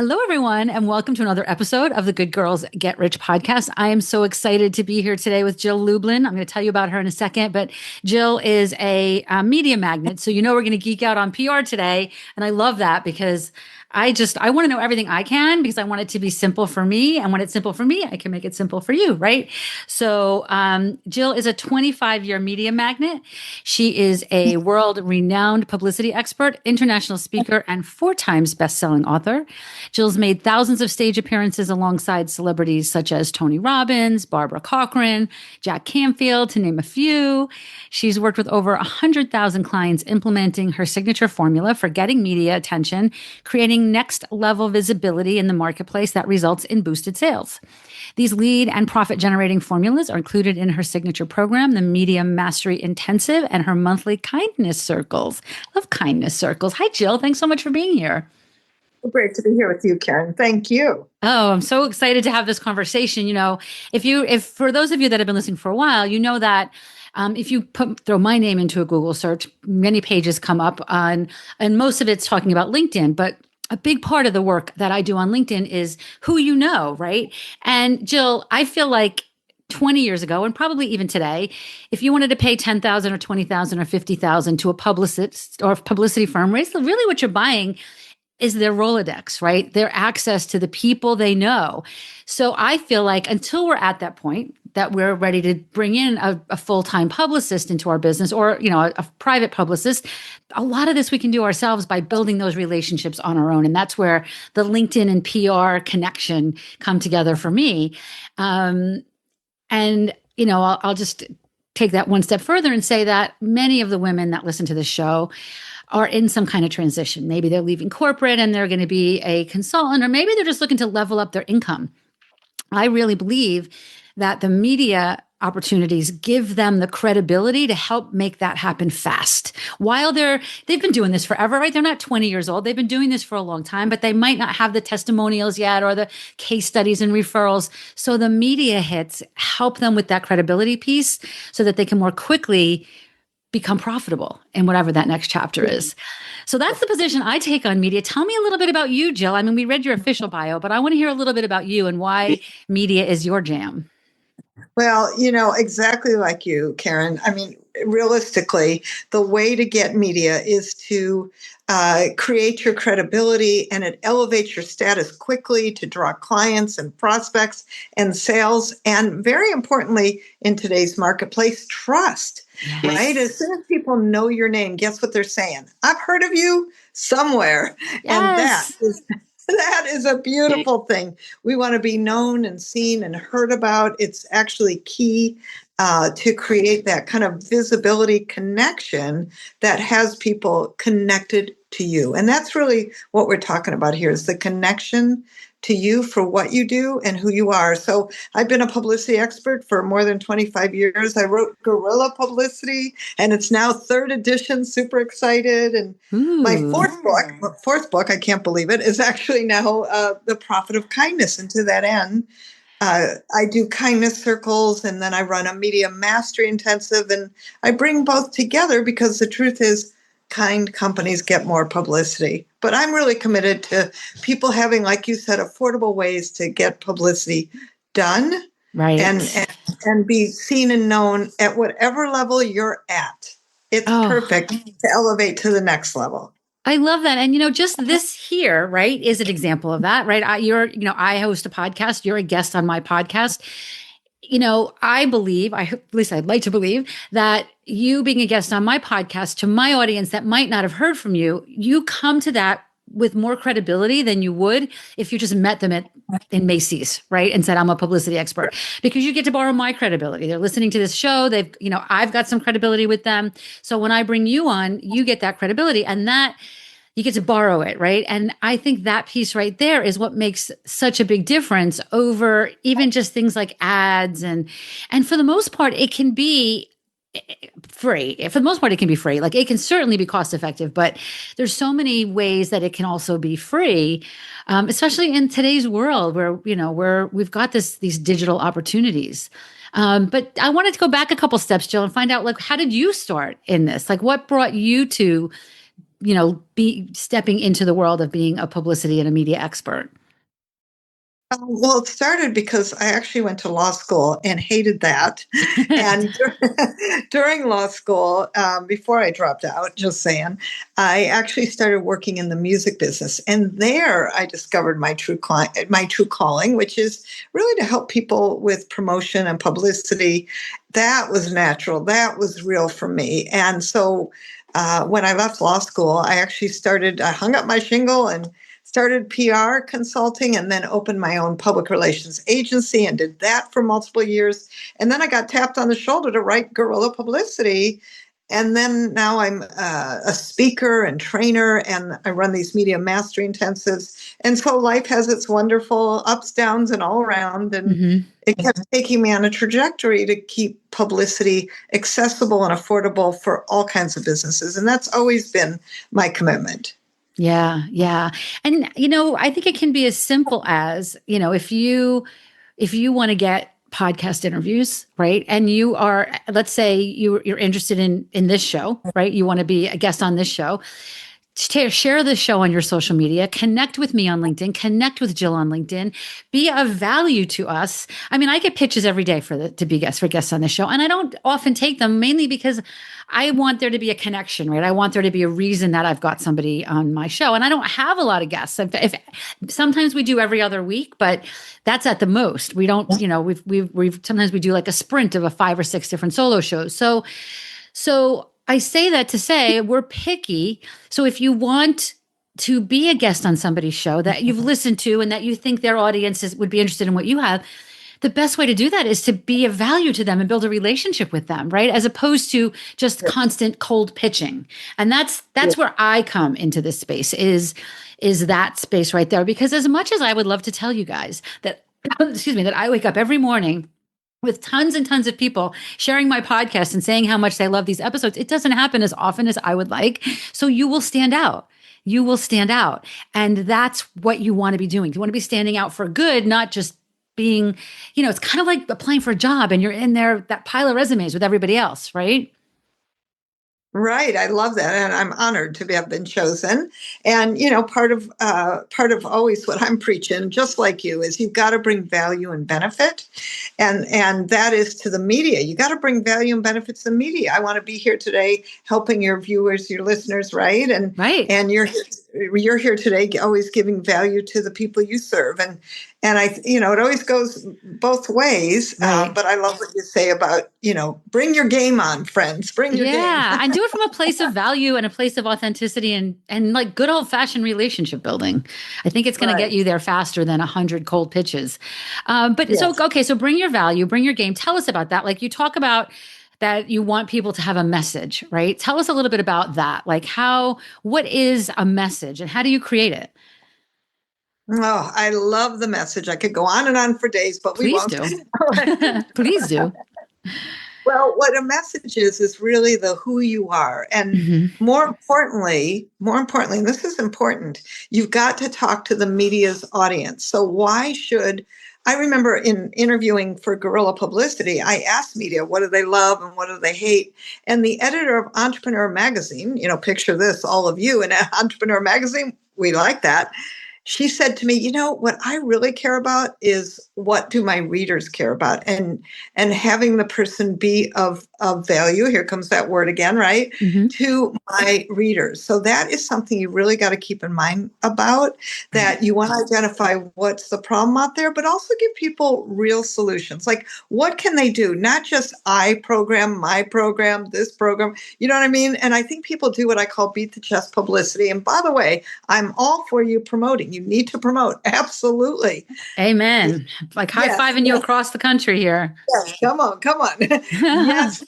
Hello, everyone, and welcome to another episode of the Good Girls Get Rich podcast. I am so excited to be here today with Jill Lublin. I'm going to tell you about her in a second, but Jill is a media magnet. So, we're going to geek out on PR today. And I love that because I want to know everything I can because I want it to be simple for me. And when it's simple for me, I can make it simple for you, right? So Jill is a 25-year media magnet. She is a world-renowned publicity expert, international speaker, and 4 times best-selling author. Jill's made thousands of stage appearances alongside celebrities such as Tony Robbins, Barbara Corcoran, Jack Canfield, to name a few. She's worked with over 100,000 clients implementing her signature formula for getting media attention, creating next level visibility in the marketplace that results in boosted sales. These lead and profit generating formulas are included in her signature program, the Media Mastery Intensive, and her monthly kindness circles. I love kindness circles. Hi, Jill. Thanks so much for being here. Great to be here with you, Karen. Thank you. Oh, I'm so excited to have this conversation. If for those of you that have been listening for a while, you know that if you throw my name into a Google search, many pages come up and most of it's talking about LinkedIn, but a big part of the work that I do on LinkedIn is who you know, right? And Jill, I feel like 20 years ago, and probably even today, if you wanted to pay 10,000 or 20,000 or 50,000 to a publicist or a publicity firm, really what you're buying is their Rolodex, right? Their access to the people they know. So I feel like until we're at that point that we're ready to bring in a full-time publicist into our business or, a private publicist, a lot of this we can do ourselves by building those relationships on our own. And that's where the LinkedIn and PR connection come together for me. I'll just take that one step further and say that many of the women that listen to this show are in some kind of transition. Maybe they're leaving corporate and they're going to be a consultant, or maybe they're just looking to level up their income. I really believe that the media opportunities give them the credibility to help make that happen fast. While they've been doing this forever, right? They're not 20 years old. They've been doing this for a long time, but they might not have the testimonials yet or the case studies and referrals. So the media hits help them with that credibility piece so that they can more quickly become profitable in whatever that next chapter is. So that's the position I take on media. Tell me a little bit about you, Jill. I mean, we read your official bio, but I want to hear a little bit about you and why media is your jam. Well, exactly like you, Karen. I mean, realistically, the way to get media is to create your credibility, and it elevates your status quickly to draw clients and prospects and sales. And very importantly, in today's marketplace, trust. Yes. Right? As soon as people know your name, guess what they're saying? I've heard of you somewhere. Yes. And that is a beautiful thing. We want to be known and seen and heard about. It's actually key to create that kind of visibility connection that has people connected to you. And that's really what we're talking about here, is the connection to you for what you do and who you are. So I've been a publicity expert for more than 25 years. I wrote Guerrilla Publicity, and it's now 3rd edition. Super excited. And my fourth book, I can't believe it, is actually now The Profit of Kindness. And to that end, I do kindness circles, and then I run a media mastery intensive, and I bring both together because the truth is kind companies get more publicity. But I'm really committed to people having, like you said, affordable ways to get publicity done, right, and be seen and known at whatever level you're at. It's perfect to elevate to the next level. I love that. And, just this here, right, is an example of that, right? I host a podcast. You're a guest on my podcast. I believe, at least I'd like to believe, that you being a guest on my podcast, to my audience that might not have heard from you, you come to that with more credibility than you would if you just met them in Macy's, right? And said, I'm a publicity expert, because you get to borrow my credibility. They're listening to this show. I've got some credibility with them. So when I bring you on, you get that credibility, and that you get to borrow it, right? And I think that piece right there is what makes such a big difference over even just things like ads. And for the most part, it can be free. For the most part, it can be free. Like, it can certainly be cost effective, but there's so many ways that it can also be free, especially in today's world where we've got these digital opportunities. But I wanted to go back a couple steps, Jill, and find out, like, how did you start in this? Like, what brought you to be stepping into the world of being a publicity and a media expert? Well, it started because I actually went to law school and hated that. And during law school, before I dropped out, just saying, I actually started working in the music business, and there I discovered my true calling, which is really to help people with promotion and publicity. That was natural. That was real for me, and so. When I left law school, I hung up my shingle and started PR consulting, and then opened my own public relations agency and did that for multiple years. And then I got tapped on the shoulder to write Guerrilla Publicity. And then now I'm a speaker and trainer, and I run these media mastery intensives. And so life has its wonderful ups, downs, and all around. And it kept taking me on a trajectory to keep publicity accessible and affordable for all kinds of businesses. And that's always been my commitment. Yeah, yeah. And I think it can be as simple as, if you want to get podcast interviews, right? And you are, let's say you're interested in this show, right? You want to be a guest on this show. Share this show on your social media, connect with me on LinkedIn, connect with Jill on LinkedIn, be of value to us. I mean, I get pitches every day for guests on this show, and I don't often take them, mainly because I want there to be a connection, right? I want there to be a reason that I've got somebody on my show, and I don't have a lot of guests. If sometimes we do every other week, but that's at the most. We don't, we've sometimes we do like a sprint of 5 or 6 different solo shows. So I say that to say we're picky. So if you want to be a guest on somebody's show that you've listened to and that you think their audience would be interested in what you have, the best way to do that is to be of value to them and build a relationship with them, right? As opposed to just constant cold pitching. And that's where I come into this space is that space right there. Because as much as I would love to tell you guys that, that I wake up every morning with tons and tons of people sharing my podcast and saying how much they love these episodes, it doesn't happen as often as I would like. So you will stand out. You will stand out. And that's what you want to be doing. You want to be standing out for good, not just being, it's kind of like applying for a job and you're in there, that pile of resumes with everybody else, right? Right. I love that. And I'm honored to have been chosen. And, part of always what I'm preaching, just like you, is you've got to bring value and benefit. And that is to the media. You got to bring value and benefits to the media. I want to be here today helping your viewers, your listeners, right? And you're here today always giving value to the people you serve. And it always goes both ways. Right. But I love what you say about, bring your game on, friends. Bring your game. Yeah, and do it from a place of value and a place of authenticity and like good old fashioned relationship building. I think it's going to get you there faster than 100 cold pitches. So bring your value, bring your game. Tell us about that. Like you talk about that you want people to have a message, right? Tell us a little bit about that. Like what is a message and how do you create it? Oh, I love the message. I could go on and on for days, but we won't. Please do. Well, what a message is really the who you are. And more importantly, and this is important, you've got to talk to the media's audience. So I remember in interviewing for Guerrilla Publicity, I asked media, what do they love and what do they hate? And the editor of Entrepreneur Magazine, picture this, all of you in Entrepreneur Magazine, we like that. She said to me, what I really care about is what do my readers care about? And having the person be of value, here comes that word again, right? To my readers. So that is something you really got to keep in mind about, that you want to identify what's the problem out there, but also give people real solutions. Like, what can they do? Not just my program, this program, you know what I mean? And I think people do what I call beat the chest publicity. And by the way, I'm all for you promoting. You need to promote. Absolutely. Amen. Like high-fiving you across the country here. Yes, come on. Yes.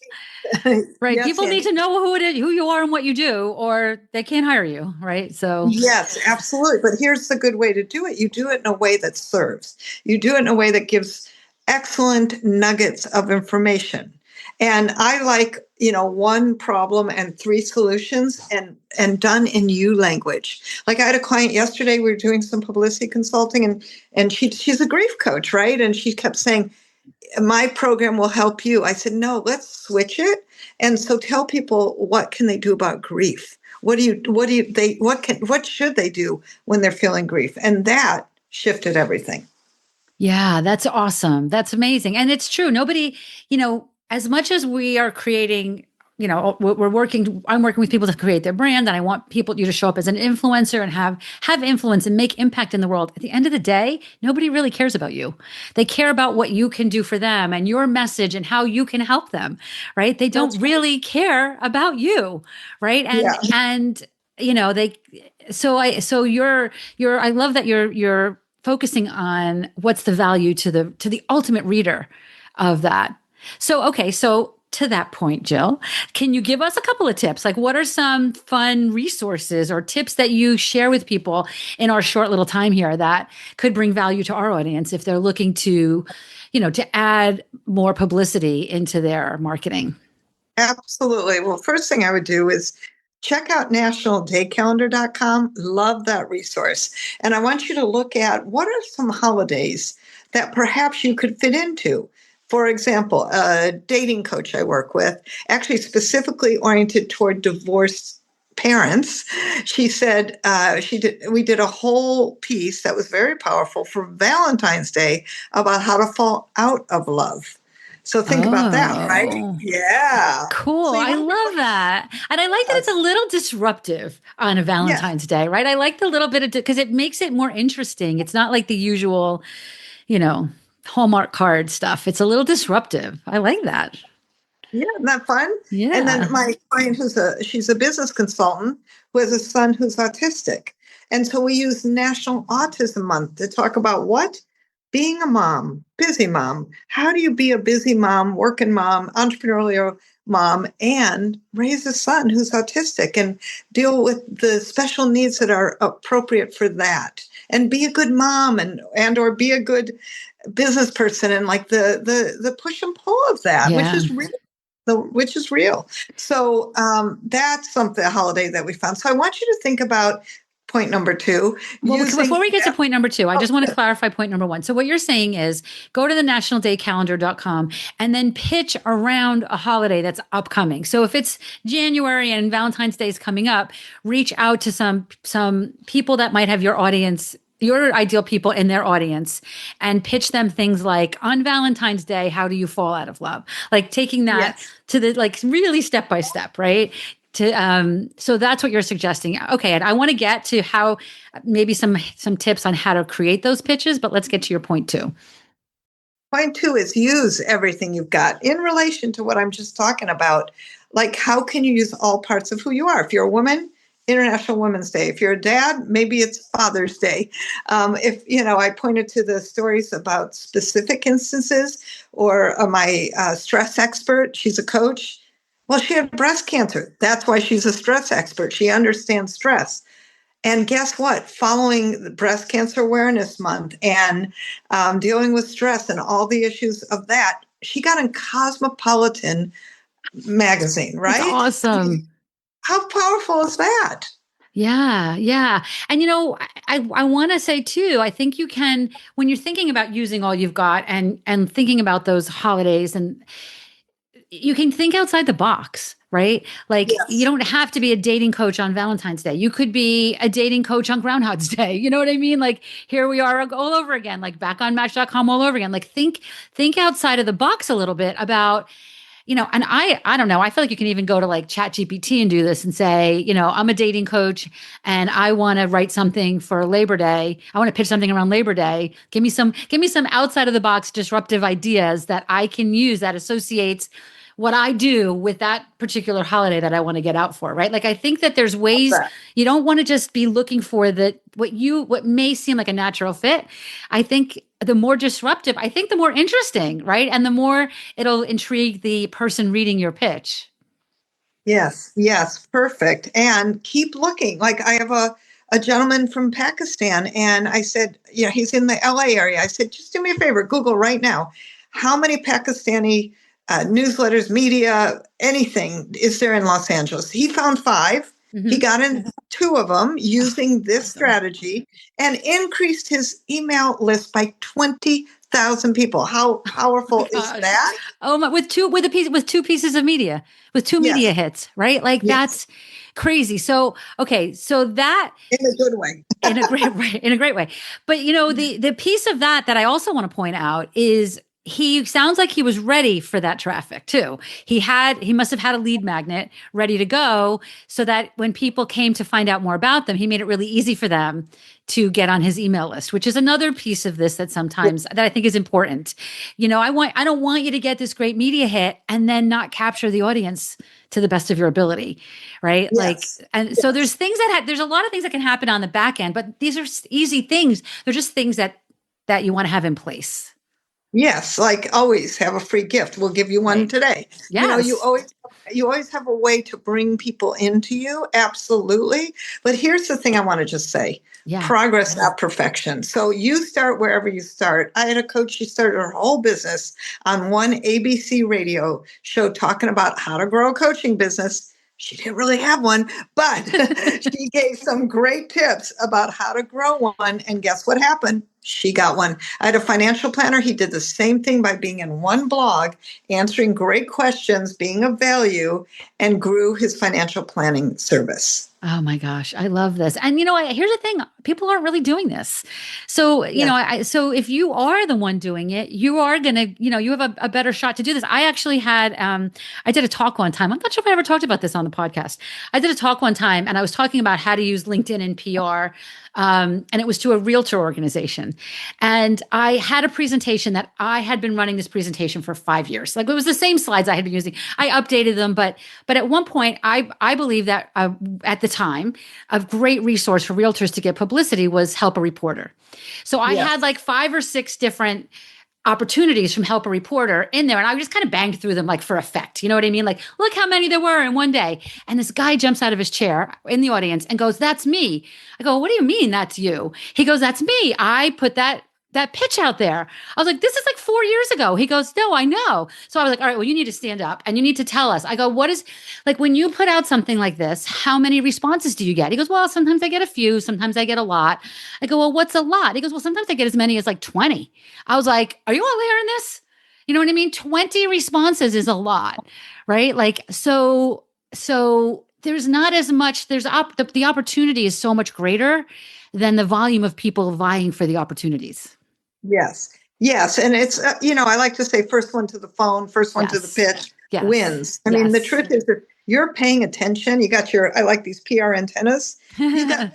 Right. Yes, people need to know who you are and what you do, or they can't hire you. Right. So yes, absolutely. But here's the good way to do it. You do it in a way that serves. You do it in a way that gives excellent nuggets of information. And I like, 1 problem and 3 solutions and done in you language. Like I had a client yesterday, we were doing some publicity consulting and she's a grief coach, right? And she kept saying, my program will help you. I said, no, let's switch it. And so tell people, what can they do about grief? what should they do when they're feeling grief? And that shifted everything. Yeah, that's awesome. That's amazing. And it's true. Nobody, as much as we are creating, I'm working with people to create their brand, and I want you to show up as an influencer and have influence and make impact in the world. At the end of the day, nobody really cares about you. They care about what you can do for them and your message and how you can help them, right? They don't really care about you, right? And they I love that you're focusing on what's the value to the ultimate reader of that. So, okay. So to that point, Jill, can you give us a couple of tips? Like, what are some fun resources or tips that you share with people in our short little time here that could bring value to our audience if they're looking to, to add more publicity into their marketing? Absolutely. Well, first thing I would do is check out nationaldaycalendar.com. Love that resource. And I want you to look at what are some holidays that perhaps you could fit into. For example, a dating coach I work with, actually specifically oriented toward divorced parents. She said we did a whole piece that was very powerful for Valentine's Day about how to fall out of love. So think about that, right? Yeah. Cool. So I love that. And I like that it's a little disruptive on a Valentine's Day, right? I like the little bit of, because it makes it more interesting. It's not like the usual, Hallmark card stuff. It's a little disruptive. I like that. Yeah, isn't that fun? Yeah. And then my client she's a business consultant who has a son who's autistic. And so we use National Autism Month to talk about being a mom, busy mom. How do you be a busy mom, working mom, entrepreneurial mom, and raise a son who's autistic and deal with the special needs that are appropriate for that, and be a good mom and or be a good business person, and like the push and pull of that, which is real. So that's a holiday that we found. So I want you to think about point number 2. Well, before we get to point number 2, I just want to clarify point number 1. So what you're saying is go to the nationaldaycalendar.com and then pitch around a holiday that's upcoming. So if it's January and Valentine's Day is coming up, reach out to some people that might have your audience, your ideal people in their audience, and pitch them things like, on Valentine's Day, how do you fall out of love? Like taking that to the really step by step, right? So that's what you're suggesting. Okay. And I want to get to how maybe some tips on how to create those pitches, but let's get to your point 2. Point 2 is use everything you've got in relation to what I'm just talking about. Like, how can you use all parts of who you are? If you're a woman, International Women's Day. If you're a dad, maybe it's Father's Day. I pointed to the stories about specific instances, or my stress expert, she's a coach. Well, she had breast cancer. That's why she's a stress expert. She understands stress. And guess what? Following the Breast Cancer Awareness Month and dealing with stress and all the issues of that, she got in Cosmopolitan magazine, right? That's awesome. How powerful is that? Yeah. Yeah. And, I want to say too, I think you can, when you're thinking about using all you've got and thinking about those holidays, and you can think outside the box, right? Like, you don't have to be a dating coach on Valentine's Day. You could be a dating coach on Groundhog's Day. You know what I mean? Like, here we are all over again, like back on Match.com all over again. Like, think outside of the box a little bit about, and I don't know, I feel like you can even go to like ChatGPT and do this and say, I'm a dating coach and I want to write something for Labor Day. I want to pitch something around Labor Day. Give me some outside of the box disruptive ideas that I can use that associates what I do with that particular holiday that I want to get out for, right? Like, I think that there's ways you don't want to just be looking for what may seem like a natural fit. I think the more disruptive, I think the more interesting, right? And the more it'll intrigue the person reading your pitch. Yes, perfect. And keep looking. Like, I have a gentleman from Pakistan, and I said, he's in the LA area. I said, just do me a favor, Google right now, how many Pakistani newsletters, media, anything is there in Los Angeles? He found 5. He got in 2 of them using this strategy and increased his email list by 20,000 people. How powerful is that? Oh my, with two pieces of media, with 2 Yes. media hits, right? Like Yes. that's crazy. So, okay, so that In a good way. in a great way. But the piece of that I also want to point out is he sounds like he was ready for that traffic too. He must have had a lead magnet ready to go so that when people came to find out more about them, he made it really easy for them to get on his email list, which is another piece of this that sometimes that I think is important. I don't want you to get this great media hit and then not capture the audience to the best of your ability, right? Yes. So there's there's a lot of things that can happen on the back end, but these are easy things. They're just things that you want to have in place. Yes, like always have a free gift. We'll give you one today. Yes. You always have a way to bring people into you. Absolutely. But here's the thing I want to just say. Yeah. Progress, not perfection. So you start wherever you start. I had a coach, she started her whole business on one ABC radio show talking about how to grow a coaching business. She didn't really have one, but she gave some great tips about how to grow one. And guess what happened? She got one. I had a financial planner. He did the same thing by being in one blog, answering great questions, being of value, and grew his financial planning service. Oh my gosh, I love this. And here's the thing, people aren't really doing this. So, so if you are the one doing it, you are going to, you have a better shot to do this. I actually had, I did a talk one time. I'm not sure if I ever talked about this on the podcast. I did a talk one time and I was talking about how to use LinkedIn and PR. And it was to a realtor organization. And I had a presentation that I had been running this presentation for 5 years. Like it was the same slides I had been using. I updated them, but at one point, I believe that at the time, a great resource for realtors to get publicity was Help a Reporter. So I had like 5 or 6 different opportunities from Help a Reporter in there. And I just kind of banged through them like for effect. You know what I mean? Like, look how many there were in one day. And this guy jumps out of his chair in the audience and goes, "That's me." I go, "What do you mean that's you?" He goes, "That's me. I put that pitch out there." I was like, "This is like 4 years ago." He goes, "No, I know." So I was like, "All right, well, you need to stand up and you need to tell us." I go, "What is, like, when you put out something like this, how many responses do you get?" He goes, "Well, sometimes I get a few, sometimes I get a lot." I go, "Well, what's a lot?" He goes, "Well, sometimes I get as many as like 20. I was like, "Are you all hearing this?" You know what I mean? 20 responses is a lot, right? Like, so there's not as much, the opportunity is so much greater than the volume of people vying for the opportunities. Yes. Yes. And it's, I like to say first one to the phone, first one to the pitch wins. I mean, the truth is that you're paying attention. You got I like these PR antennas. You got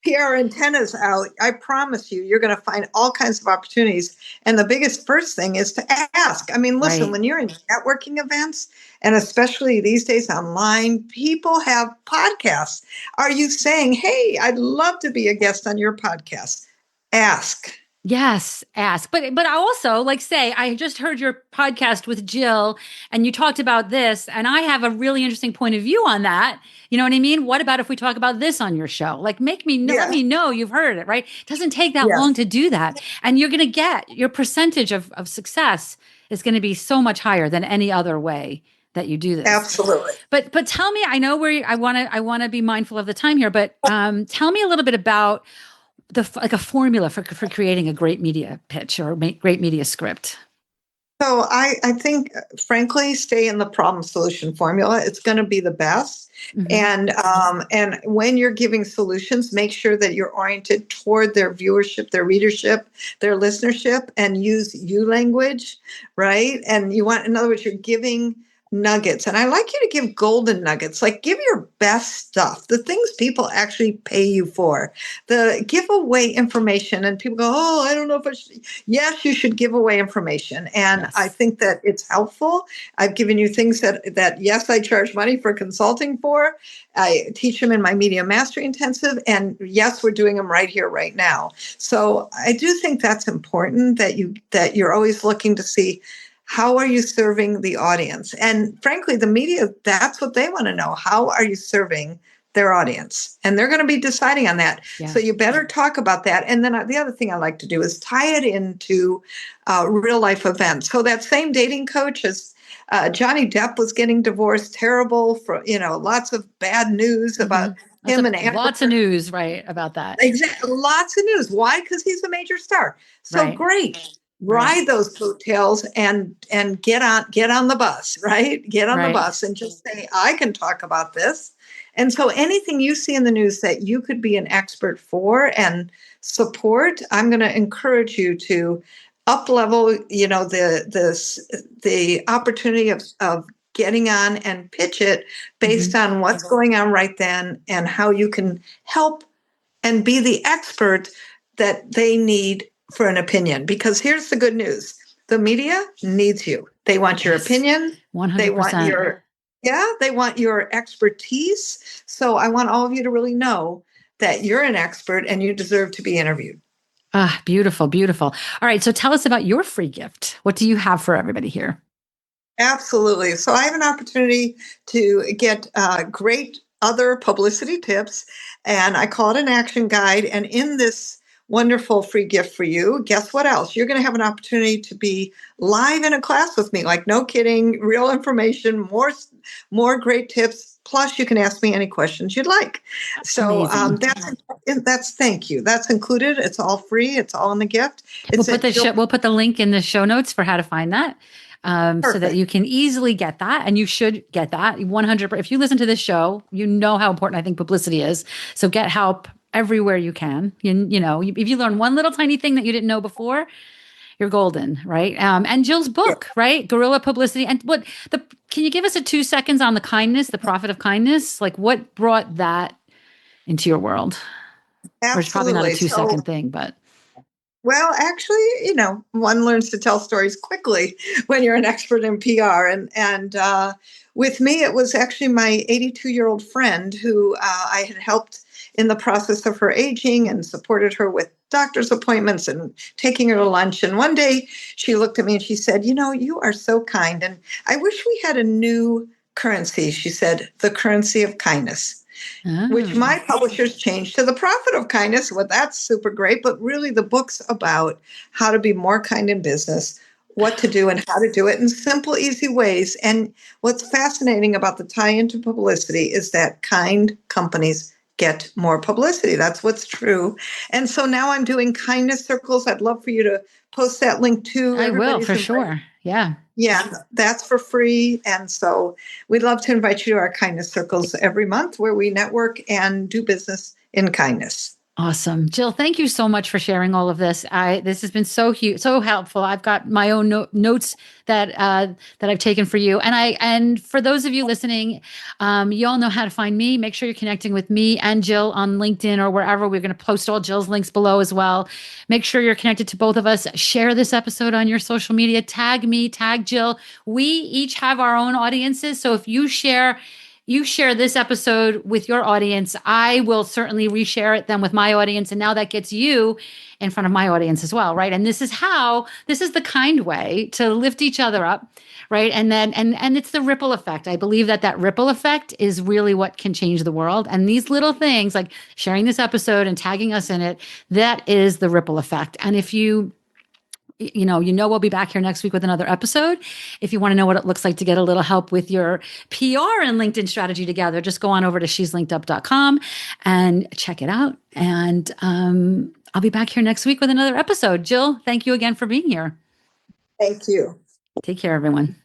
PR antennas out. I promise you're going to find all kinds of opportunities. And the biggest first thing is to ask. I mean, listen, when you're in networking events, and especially these days online, people have podcasts. Are you saying, "Hey, I'd love to be a guest on your podcast"? Ask. Yes, ask. But I also like say, I just heard your podcast with Jill and you talked about this and I have a really interesting point of view on that. You know what I mean? What about if we talk about this on your show? Like let me know you've heard it, right? It doesn't take that long to do that. And you're going to get your percentage of success is going to be so much higher than any other way that you do this. Absolutely. But tell me, I know I want to be mindful of the time here, but tell me a little bit about a formula for creating a great media pitch or great media script. So I think, frankly, stay in the problem solution formula. It's going to be the best. Mm-hmm. And when you're giving solutions, make sure that you're oriented toward their viewership, their readership, their listenership, and use you language, right? And in other words, you're giving nuggets. And I like you to give golden nuggets, like give your best stuff, the things people actually pay you for, give away information. And people go, "Oh, I don't know if I should." Yes, you should give away information. And I think that it's helpful. I've given you things that yes, I charge money for consulting for. I teach them in my Media Mastery Intensive. And yes, we're doing them right here, right now. So I do think that's important that you're always looking to see, how are you serving the audience? And frankly, the media, that's what they want to know. How are you serving their audience? And they're going to be deciding on that. Yeah. So you better talk about that. And then the other thing I like to do is tie it into real life events. So that same dating coach Johnny Depp was getting divorced, terrible, for lots of bad news about him and Amber. Lots of news, right, about that. Exactly, lots of news. Why? Because he's a major star. So Right. great. Right. Ride those coattails and get on the bus, right? Get on the Right. bus and just say, I can talk about this. And so anything you see in the news that you could be an expert for and support, I'm going to encourage you to up level, the opportunity of getting on and pitch it based on what's going on right then and how you can help and be the expert that they need for an opinion. Because here's the good news. The media needs you. They want your opinion. 100%. They want your expertise. So I want all of you to really know that you're an expert and you deserve to be interviewed. Ah, beautiful, beautiful. All right. So tell us about your free gift. What do you have for everybody here? Absolutely. So I have an opportunity to get great other publicity tips, and I call it an action guide. And in this wonderful free gift for you, guess what else? You're going to have an opportunity to be live in a class with me, like no kidding, real information, more great tips. Plus, you can ask me any questions you'd like. So that's thank you. That's included. It's all free. It's all in the gift. We'll put the link in the show notes for how to find that. So that you can easily get that, and you should get that 100%. If you listen to this show, you know how important I think publicity is. So get help everywhere you can. If you learn one little tiny thing that you didn't know before, you're golden, right? And Jill's book, right? Guerrilla Publicity. And can you give us a 2 seconds on the kindness, the profit of kindness? Like what brought that into your world? Absolutely. Or it's probably not a 2-second thing, but. Well, actually, one learns to tell stories quickly when you're an expert in PR. And with me, it was actually my 82-year-old friend who I had helped in the process of her aging and supported her with doctor's appointments and taking her to lunch. And one day she looked at me and she said, you are so kind. And I wish we had a new currency. She said, the currency of kindness. Which my publishers changed to the profit of kindness. Well, that's super great. But really, the book's about how to be more kind in business, what to do and how to do it in simple, easy ways. And what's fascinating about the tie into publicity is that kind companies get more publicity. That's what's true. And so now I'm doing kindness circles. I'd love for you to post that link too. I will, for sure. Yeah. Yeah, that's for free. And so we'd love to invite you to our kindness circles every month where we network and do business in kindness. Awesome. Jill, thank you so much for sharing all of this. This has been so huge, so helpful. I've got my own notes that I've taken for you. And for those of you listening, you all know how to find me. Make sure you're connecting with me and Jill on LinkedIn or wherever. We're going to post all Jill's links below as well. Make sure you're connected to both of us. Share this episode on your social media. Tag me, tag Jill. We each have our own audiences. So if you share this episode with your audience, I will certainly reshare it then with my audience. And now that gets you in front of my audience as well, right? And this is the kind way to lift each other up, right? And then, and it's the ripple effect. I believe that ripple effect is really what can change the world. And these little things like sharing this episode and tagging us in it, that is the ripple effect. And if we'll be back here next week with another episode. If you want to know what it looks like to get a little help with your PR and LinkedIn strategy together, just go on over to sheslinkedup.com and check it out. And I'll be back here next week with another episode. Jill, thank you again for being here. Thank you. Take care, everyone.